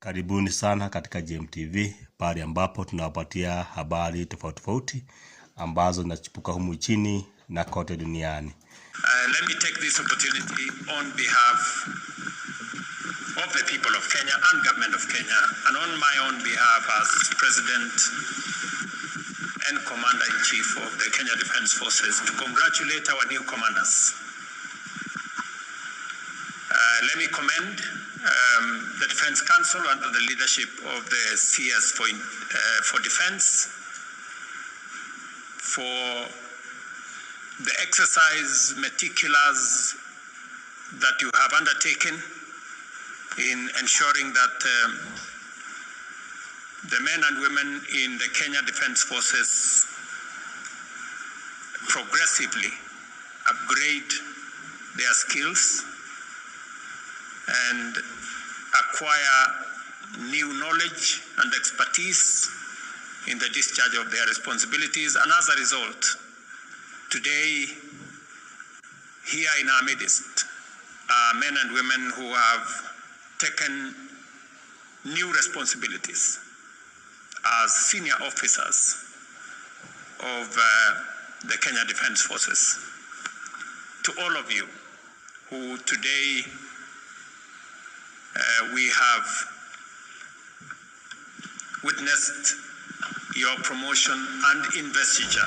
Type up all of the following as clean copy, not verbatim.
Karibuni sana katika GMTV, pale ambapo tunawapatia habari tofauti tofauti ambazo zinachipuka humu nchini na kote duniani. Let me take this opportunity on behalf of the people of Kenya and government of Kenya, and on my own behalf as President and Commander-in-Chief of the Kenya Defence Forces, to congratulate our new commanders. Let me commend the Defence Council under the leadership of the CS for Defence for the exercise meticulous that you have undertaken in ensuring that the men and women in the Kenya Defence Forces progressively upgrade their skills and acquire new knowledge and expertise in the discharge of their responsibilities. And as a result, today, here in our midst, are men and women who have taken new responsibilities as senior officers of the Kenya Defence Forces. To all of you who today we have witnessed your promotion and investiture,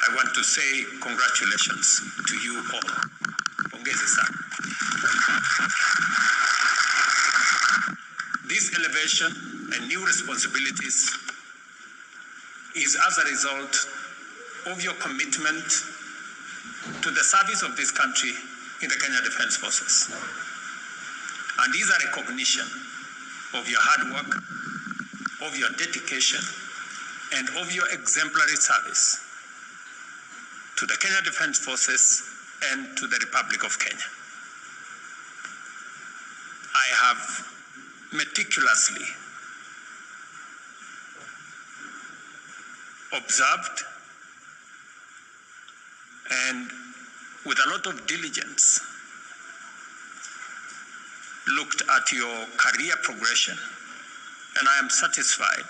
I want to say congratulations to you all. Pongezi sana. This elevation and new responsibilities is as a result of your commitment to the service of this country in the Kenya Defence Forces. And is a recognition of your hard work, of your dedication, and of your exemplary service to the Kenya Defence Forces and to the Republic of Kenya. I have meticulously observed and with a lot of diligence looked at your career progression, and I am satisfied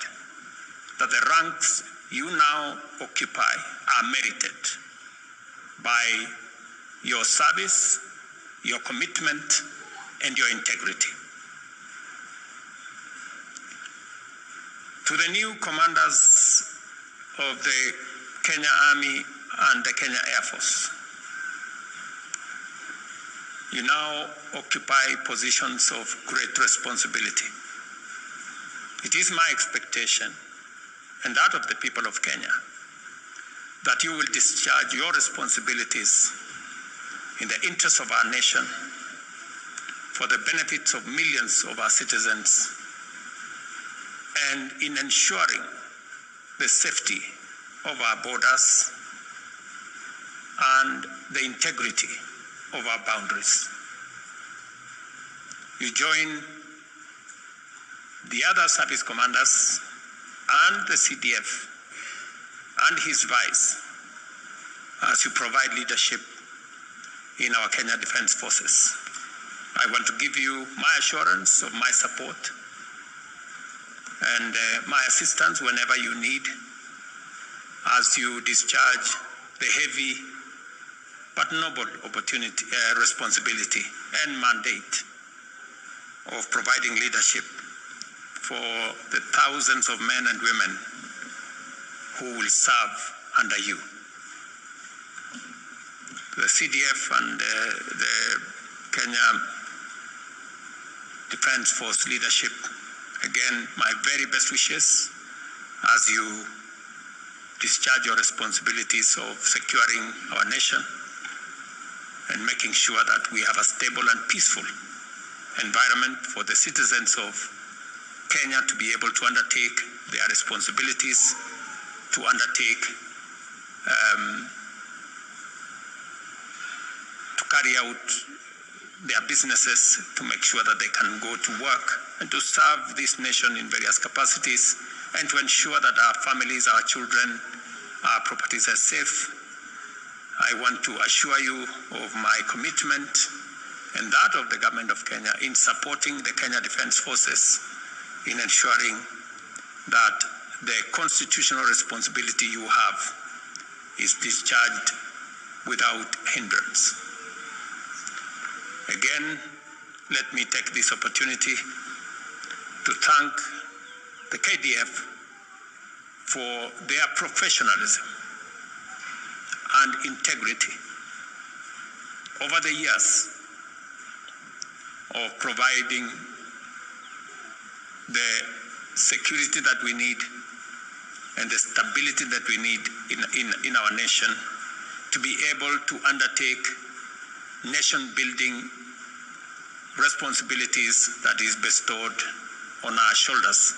that the ranks you now occupy are merited by your service, your commitment, and your integrity. To the new commanders of the Kenya Army and the Kenya Air Force, you now occupy positions of great responsibility. It is my expectation, and that of the people of Kenya, that you will discharge your responsibilities in the interest of our nation, for the benefits of millions of our citizens, and in ensuring the safety of our borders and the integrity of our boundaries. You join the other service commanders and the CDF and his vice as you provide leadership in our Kenya Defence Forces. I want to give you my assurance of my support and my assistance whenever you need as you discharge the heavy but noble responsibility and mandate of providing leadership for the thousands of men and women who will serve under you. The CDF and the Kenya Defence Force leadership, again, my very best wishes as you discharge your responsibilities of securing our nation and making sure that we have a stable and peaceful environment for the citizens of Kenya to be able to undertake their responsibilities, to undertake, to carry out their businesses, to make sure that they can go to work and to serve this nation in various capacities, and to ensure that our families, our children, our properties are safe. I want to assure you of my commitment and that of the government of Kenya in supporting the Kenya Defence Forces in ensuring that the constitutional responsibility you have is discharged without hindrance. Again, let me take this opportunity to thank the KDF for their professionalism and integrity over the years of providing the security that we need and the stability that we need in our nation to be able to undertake nation-building responsibilities that is bestowed on our shoulders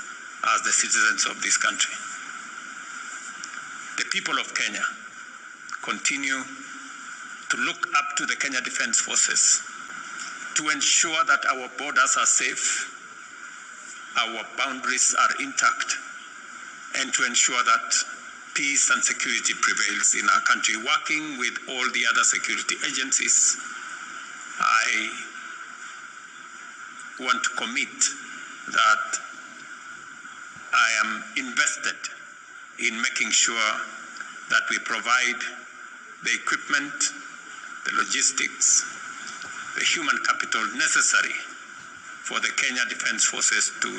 as the citizens of this country. The people of Kenya continue to look up to the Kenya Defence Forces to ensure that our borders are safe, our boundaries are intact, and to ensure that peace and security prevails in our country. Working with all the other security agencies, I want to commit that I am invested in making sure that we provide the equipment, the logistics, the human capital necessary for the Kenya Defence Forces to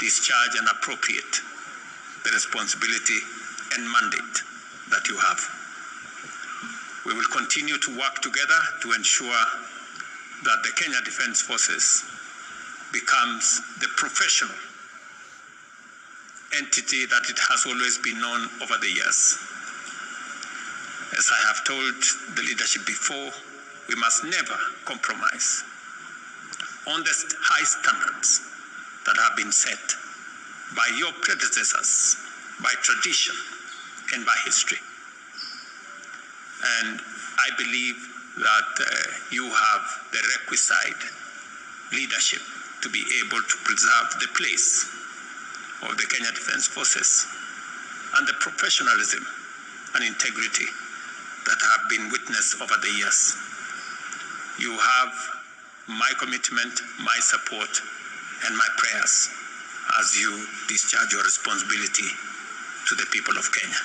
discharge and appropriate the responsibility and mandate that you have. We will continue to work together to ensure that the Kenya Defence Forces becomes the professional entity that it has always been known over the years. As I have told the leadership before, we must never compromise on the high standards that have been set by your predecessors, by tradition, and by history. And I believe that you have the requisite leadership to be able to preserve the place of the Kenya Defence Forces and the professionalism and integrity that have been witnessed over the years. You have my commitment, my support, and my prayers as you discharge your responsibility to the people of Kenya.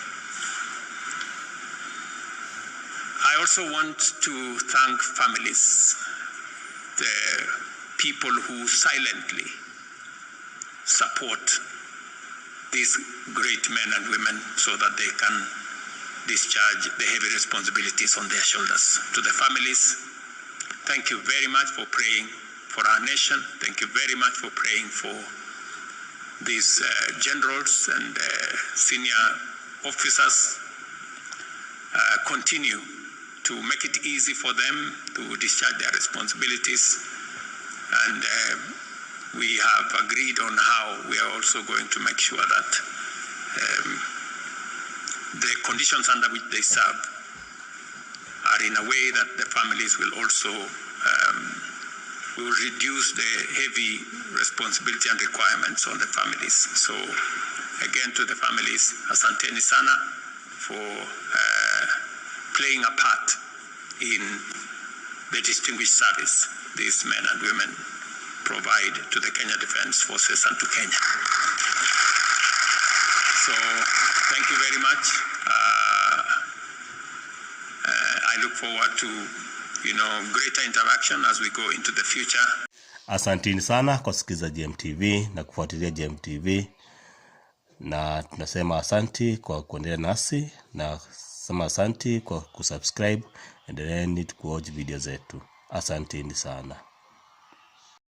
I also want to thank families, the people who silently support these great men and women so that they can discharge the heavy responsibilities on their shoulders. To the families, thank you very much for praying for our nation. Thank you very much for praying for these generals and senior officers. Continue to make it easy for them to discharge their responsibilities. And we have agreed on how we are also going to make sure that the conditions under which they serve are in a way that the families will also will reduce the heavy responsibility and requirements on the families. So again, to the families, asanteni sana for playing a part in the distinguished service these men and women provide to the Kenya Defence Forces and to Kenya. So thank you very much. I look forward to greater interaction as we go into the future. Asanteni sana kwa kusikiza GMTV na kufuatilia GMTV, na tunasema asanti kwa kuendelea nasi, na sema asanti kwa kusubscribe. Endeleeni kuwatch video zetu. Asanteni sana.